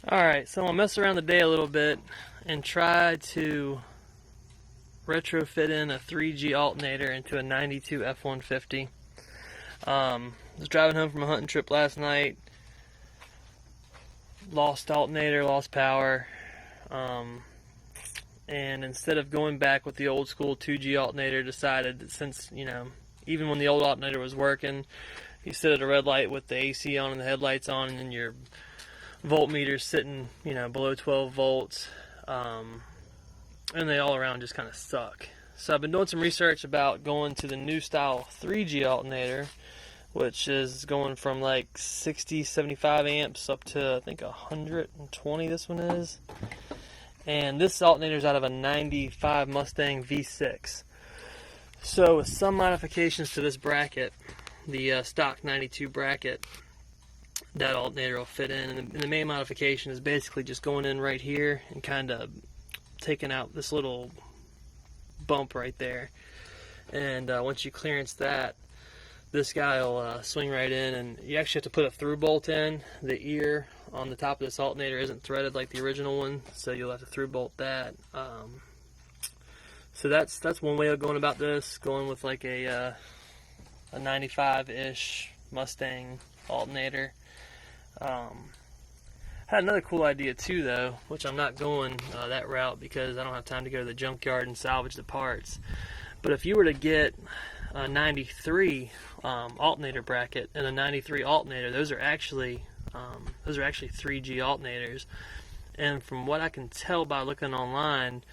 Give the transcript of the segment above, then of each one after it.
Alright, so I'll mess around today a little bit and try to retrofit in a 3G alternator into a 92 F-150. I was driving home from a hunting trip last night, lost alternator, lost power, and instead of going back with the old school 2G alternator, decided that since, even when the old alternator was working, you sit at a red light with the AC on and the headlights on, and then your voltmeter's sitting, below 12 volts, and they all around just kind of suck. So I've been doing some research about going to the new style 3G alternator, which is going from like 60, 75 amps up to I think 120 this one is. And this alternator is out of a 95 Mustang V6. So with some modifications to this bracket, the stock 92 bracket, that alternator will fit in. And the main modification is basically just going in right here and kind of taking out this little bump right there. And once you clearance that, this guy will swing right in, and you actually have to put a through bolt in. The ear on the top of this alternator isn't threaded like the original one, so you'll have to through bolt that. So that's one way of going about this, going with like a 95-ish Mustang alternator. Had another cool idea too though, which I'm not going that route because I don't have time to go to the junkyard and salvage the parts. But if you were to get a 93 alternator bracket and a 93 alternator, those are actually 3G alternators. And from what I can tell by looking online,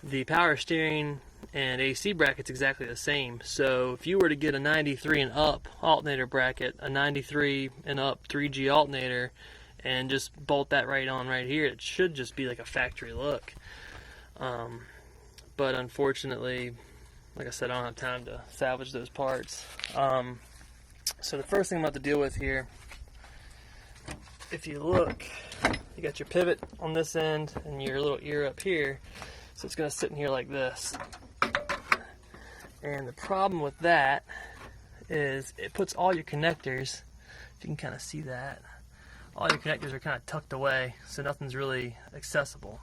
the power steering and AC bracket's exactly the same. So if you were to get a 93 and up alternator bracket, a 93 and up 3G alternator, and just bolt that right on right here, it should just be like a factory look. But unfortunately, like I said, I don't have time to salvage those parts. So the first thing I'm about to deal with here, if you look, you got your pivot on this end and your little ear up here, so it's going to sit in here like this. And the problem with that is it puts all your connectors, if you can kind of see that, all your connectors are kind of tucked away, so nothing's really accessible.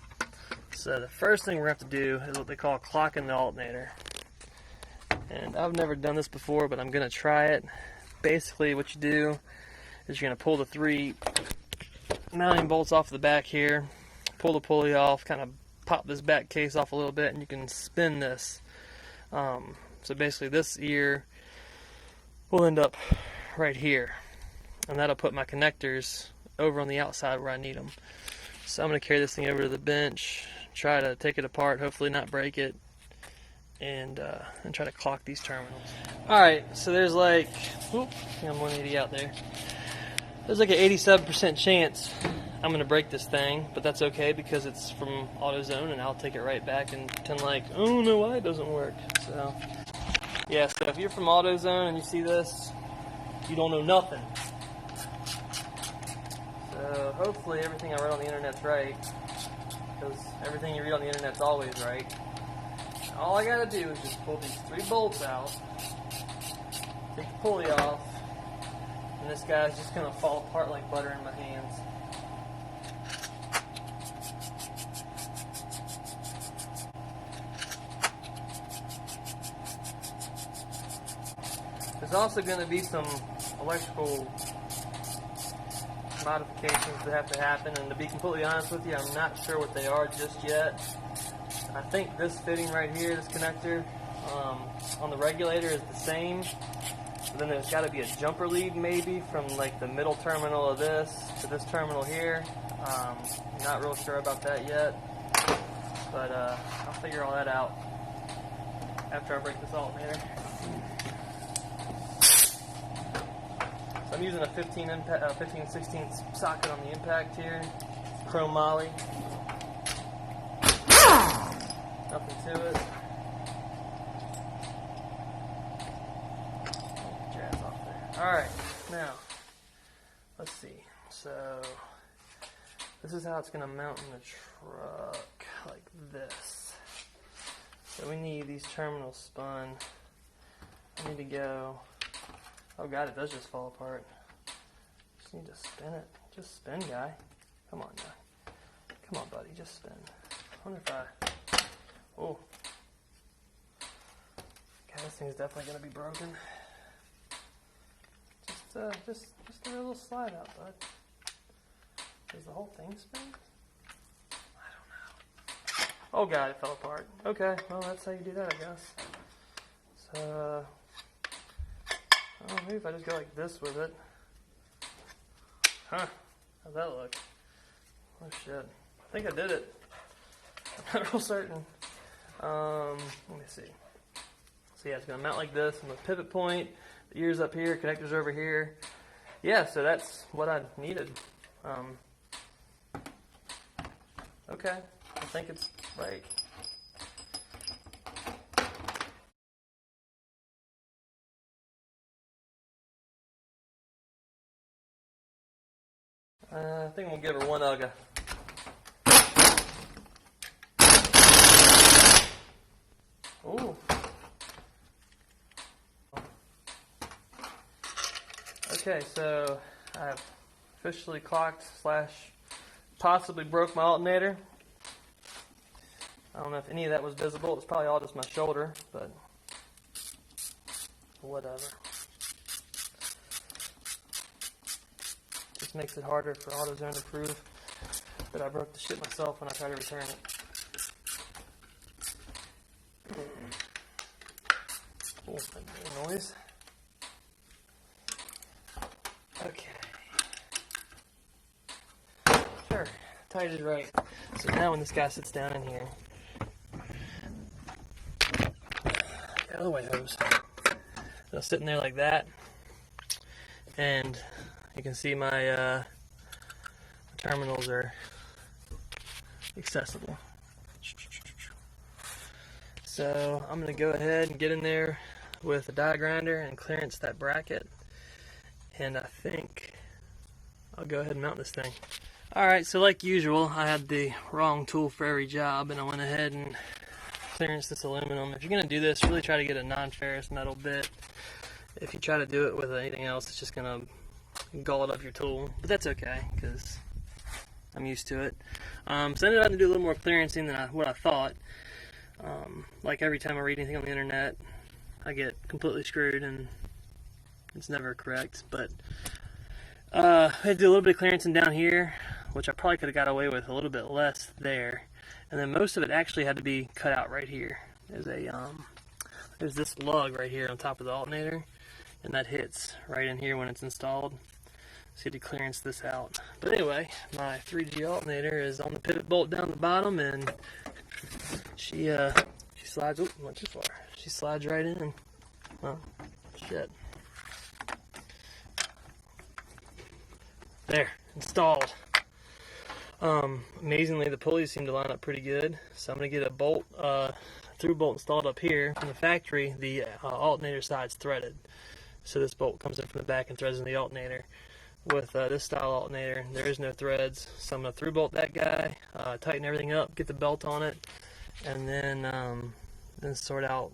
So the first thing we're going to have to do is what they call clocking the alternator. And I've never done this before, but I'm going to try it. Basically what you do is you're going to pull the 3 mounting bolts off the back here, pull the pulley off, kind of pop this back case off a little bit, and you can spin this. So basically this ear will end up right here, and that'll put my connectors over on the outside where I need them. So I'm going to carry this thing over to the bench, try to take it apart, hopefully not break it, and try to clock these terminals. Alright, so there's like, I'm 180 out there. There's like an 87% chance I'm going to break this thing, but that's okay because it's from AutoZone, and I'll take it right back and pretend like, oh no, why it doesn't work. So yeah, so if you're from AutoZone and you see this, you don't know nothing. So hopefully everything I read on the internet's right, because everything you read on the internet's always right. All I gotta do is just pull these 3 bolts out, take the pulley off, and this guy's just gonna fall apart like butter in my hands. There's also going to be some electrical modifications that have to happen, and to be completely honest with you, I'm not sure what they are just yet. I think this fitting right here, this connector on the regulator is the same, but then there's got to be a jumper lead maybe from like the middle terminal of this to this terminal here. Not real sure about that yet, but I'll figure all that out after I break this alternator. So I'm using a 15/16 socket on the impact here, chrome moly. Nothing to it. Get your ass off there. Alright, now, let's see. So, this is how it's going to mount in the truck, like this. So we need these terminals spun. I need to go, oh god, it does just fall apart. Just need to spin it. Just spin, guy. Come on now. Come on, buddy, just spin. I wonder if oh. God, this thing's definitely gonna be broken. Just give it a little slide out, bud. Does the whole thing spin? I don't know. Oh God, it fell apart. Okay, well that's how you do that, I guess. So, oh, maybe if I just go like this with it. Huh? How's that look? Oh shit! I think I did it. I'm not real certain. Let me see. So yeah, it's gonna mount like this. I'm gonna pivot point. The ears up here, connectors over here. Yeah, so that's what I needed. Okay, I think it's right. I think we'll give her one ugga. Ooh. Okay, so I've officially clocked / possibly broke my alternator. I don't know if any of that was visible. It's probably all just my shoulder, but whatever. Just makes it harder for AutoZone to prove that I broke the shit myself when I try to return it. Oh, that made a noise. Okay. Sure, tight is right. So now when this guy sits down in here, the other way hose. It'll sit in there like that, and you can see my terminals are accessible. So I'm going to go ahead and get in there with a die grinder and clearance that bracket, and I think I'll go ahead and mount this thing. Alright, so like usual, I had the wrong tool for every job, and I went ahead and clearance this aluminum. If you're going to do this, really try to get a non-ferrous metal bit. If you try to do it with anything else, it's just going to gall up your tool, but that's okay because I'm used to it. So I ended up having to do a little more clearancing than what I thought. Like every time I read anything on the internet, I get completely screwed and it's never correct. But I had to do a little bit of clearancing down here, which I probably could have got away with a little bit less there. And then most of it actually had to be cut out right here. There's this lug right here on top of the alternator, and that hits right in here when it's installed. So you had to clearance this out. But anyway, my 3G alternator is on the pivot bolt down the bottom, and she slides. Oh, not too far. She slides right in. Oh, shit. There, installed. Amazingly, the pulleys seem to line up pretty good. So I'm gonna get a bolt, through bolt installed up here. From the factory, the alternator side's threaded. So this bolt comes in from the back and threads in the alternator. With this style alternator, there is no threads, so I'm going to through bolt that guy, tighten everything up, get the belt on it, and then sort out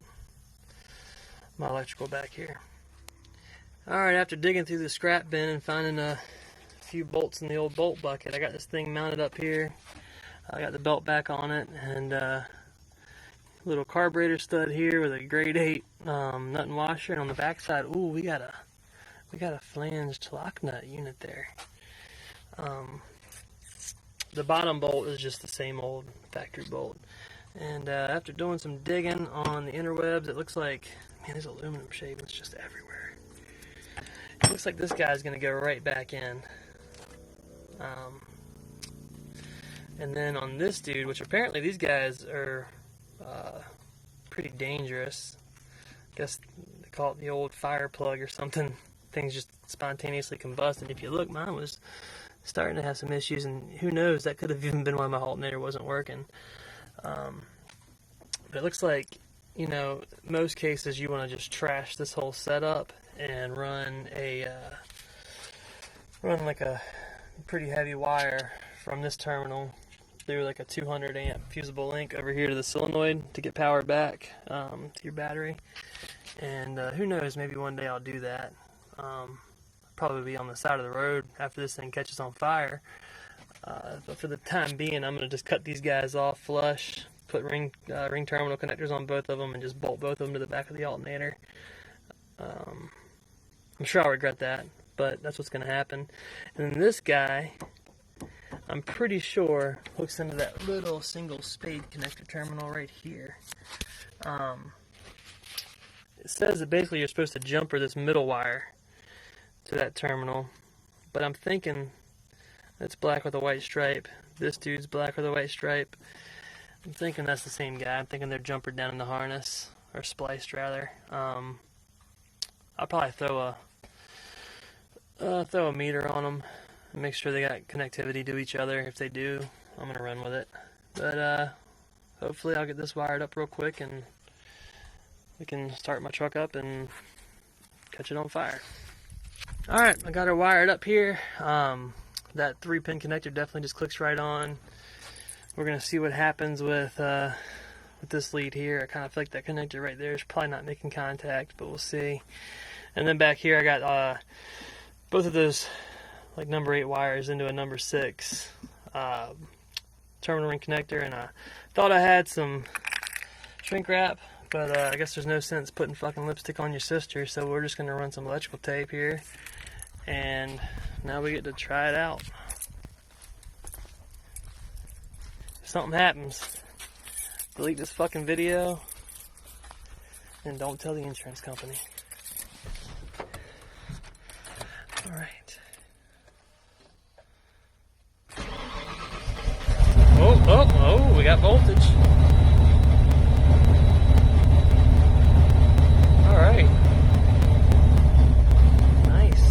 my electrical back here. Alright, after digging through the scrap bin and finding a few bolts in the old bolt bucket, I got this thing mounted up here. I got the belt back on it, and little carburetor stud here with a grade 8 nut and washer, and on the back side, ooh, we got a flanged lock nut unit there. The bottom bolt is just the same old factory bolt. And after doing some digging on the interwebs, it looks like, man, there's aluminum shavings just everywhere. It looks like this guy's going to go right back in. And then on this dude, which apparently these guys are pretty dangerous. I guess they call it the old fire plug or something. Things just spontaneously combust, and if you look, mine was starting to have some issues, and who knows, that could have even been why my alternator wasn't working. But it looks like, you know, most cases you want to just trash this whole setup and run like a pretty heavy wire from this terminal through like a 200 amp fusible link over here to the solenoid to get power back to your battery. And who knows, maybe one day I'll do that. Probably be on the side of the road after this thing catches on fire. But for the time being, I'm going to just cut these guys off flush, put ring terminal connectors on both of them, and just bolt both of them to the back of the alternator. I'm sure I'll regret that, but that's what's going to happen. And then this guy, I'm pretty sure, hooks into that little single spade connector terminal right here. It says that basically you're supposed to jumper this middle wire to that terminal, but I'm thinking it's black with a white stripe. This dude's black with a white stripe. I'm thinking that's the same guy. I'm thinking they're jumpered down in the harness, or spliced rather. I'll probably throw a meter on them and make sure they got connectivity to each other. If they do, I'm gonna run with it. But hopefully I'll get this wired up real quick and we can start my truck up and catch it on fire. All right, I got her wired up here. That 3-pin connector definitely just clicks right on. We're gonna see what happens with this lead here. I kind of feel like that connector right there is probably not making contact, but we'll see. And then back here I got both of those like number 8 wires into a number 6 terminal ring connector, and I thought I had some shrink wrap, but I guess there's no sense putting fucking lipstick on your sister, so we're just gonna run some electrical tape here, and now we get to try it out. If something happens, delete this fucking video and don't tell the insurance company. Alright. Oh, we got voltage. Alright. Nice.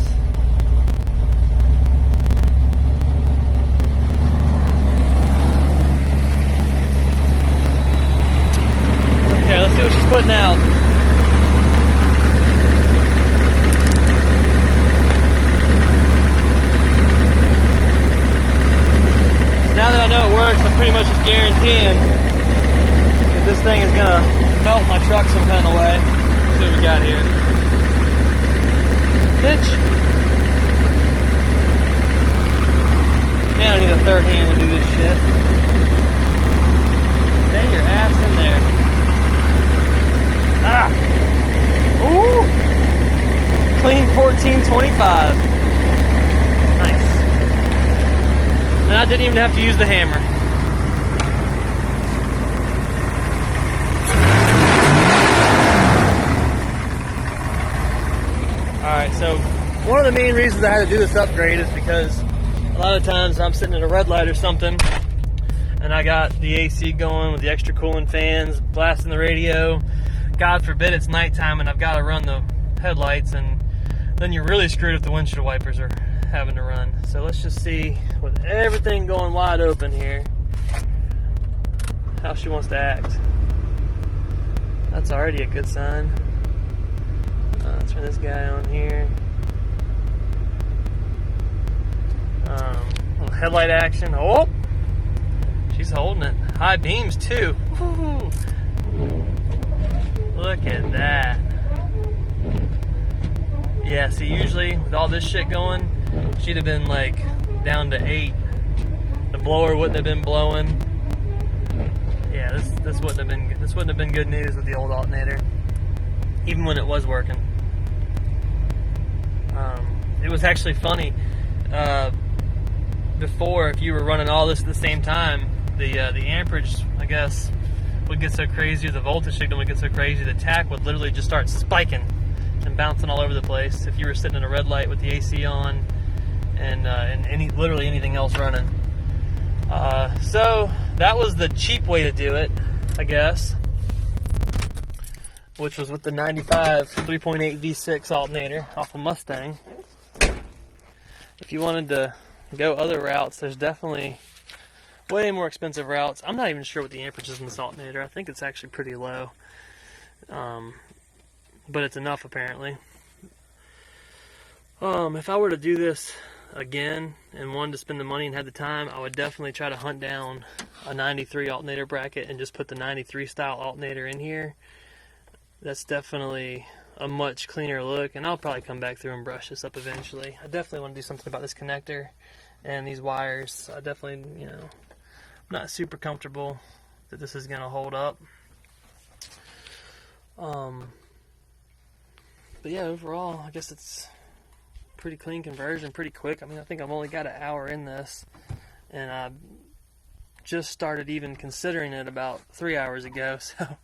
Okay, let's see what she's putting out. Now that I know it works, I'm pretty much just guaranteeing that this thing is gonna melt my truck some kind of way. Let's see what we got here. Bitch. Man, I need a third hand to do this shit. Stay your ass in there. Ah! Ooh! Clean 1425. Nice. And I didn't even have to use the hammer. Alright, so one of the main reasons I had to do this upgrade is because a lot of times I'm sitting at a red light or something and I got the AC going with the extra cooling fans, blasting the radio. God forbid it's nighttime and I've got to run the headlights, and then you're really screwed if the windshield wipers are having to run. So let's just see, with everything going wide open here, how she wants to act. That's already a good sign. Let's turn this guy on here. Little headlight action. Oh, she's holding it. High beams too. Woo. Look at that. Yeah, see, usually with all this shit going, she'd have been like down to 8. The blower wouldn't have been blowing. Yeah, this wouldn't have been good news with the old alternator, even when it was working. It was actually funny. Before, if you were running all this at the same time, the amperage, I guess, would get so crazy, the voltage signal would get so crazy, the tach would literally just start spiking and bouncing all over the place if you were sitting in a red light with the AC on and literally anything else running. So that was the cheap way to do it, I guess, which was with the 95 3.8 V6 alternator off a Mustang. If you wanted to go other routes, there's definitely way more expensive routes. I'm not even sure what the amperage is in this alternator. I think it's actually pretty low, but it's enough apparently. If I were to do this again and wanted to spend the money and had the time, I would definitely try to hunt down a 93 alternator bracket and just put the 93 style alternator in here. That's definitely a much cleaner look, and I'll probably come back through and brush this up eventually. I definitely want to do something about this connector And these wires, I definitely, you know, I'm not super comfortable that this is going to hold up. But yeah, overall, I guess it's pretty clean conversion, pretty quick. I mean, I think I've only got an hour in this, and I just started even considering it about 3 hours ago. So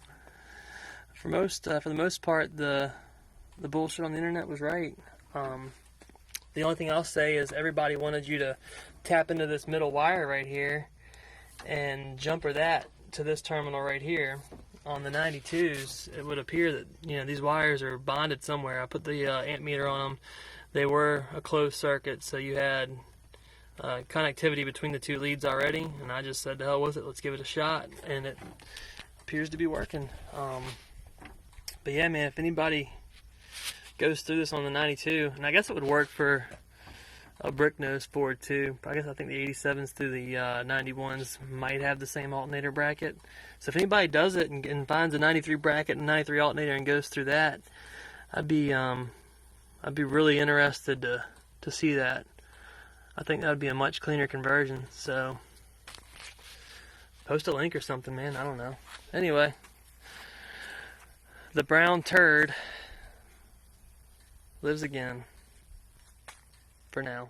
for the most part, the bullshit on the internet was right. The only thing I'll say is everybody wanted you to tap into this middle wire right here and jumper that to this terminal right here. On the 92s, it would appear that, you know, these wires are bonded somewhere. I put the amp meter on them. They were a closed circuit, so you had connectivity between the two leads already, and I just said, to hell with it, let's give it a shot, and it appears to be working. But yeah, man, if anybody goes through this on the 92, and I guess it would work for a brick nose Ford too. I think the 87s through the 91s might have the same alternator bracket. So if anybody does it and finds a 93 bracket and 93 alternator and goes through that, I'd be really interested to see that. I think that would be a much cleaner conversion. So post a link or something, man. I don't know. Anyway, the brown turd lives again. For now.